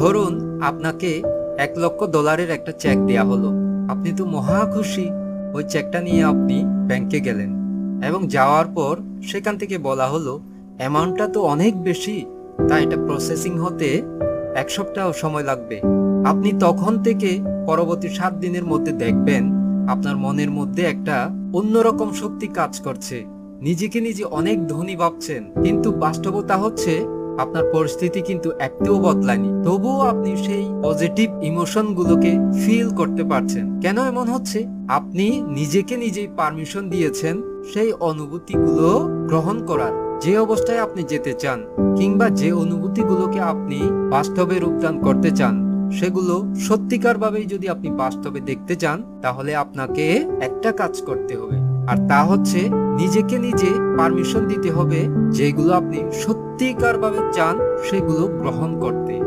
ধরুন আপনাকে $1,00,000 একটা চেক দেয়া হলো। আপনি তো মহা খুশি। ওই চেকটা নিয়ে আপনি ব্যাংকে গেলেন এবং যাওয়ার পর সেখান থেকে বলা হলো অ্যামাউন্টটা তো অনেক বেশি, তাই এটা প্রসেসিং হতে 1 সপ্তাহ সময় লাগবে। আপনি তখন থেকে পরবর্তী 7 দিনের মধ্যে দেখবেন আপনার মনের মধ্যে একটা অন্যরকম শক্তি কাজ করছে। নিজেকে নিজে অনেক ধনী ভাবছেন, কিন্তু বাস্তবতা হচ্ছে আপনার পরিস্থিতি কিন্তু একটুও বদলায়নি। তবুও আপনি সেই পজিটিভ ইমোশন গুলোকে ফিল করতে পারছেন। কেন এমন হচ্ছে? আপনি নিজেকে নিজেই পারমিশন দিয়েছেন সেই অনুভূতিগুলো গ্রহণ করার। যে অবস্থায় আপনি যেতে চান কিংবা যে অনুভূতিগুলোকে আপনি বাস্তবে রূপদান করতে চান, সেগুলো সত্যিকার ভাবেই যদি আপনি বাস্তবে দেখতে চান, তাহলে আপনাকে একটা কাজ করতে হবে, আর তা হচ্ছে নিজেকে নিজে পারমিশন দিতে হবে যেগুলো আপনি সত্যিকার ভাবে চান সেগুলো গ্রহণ করতে।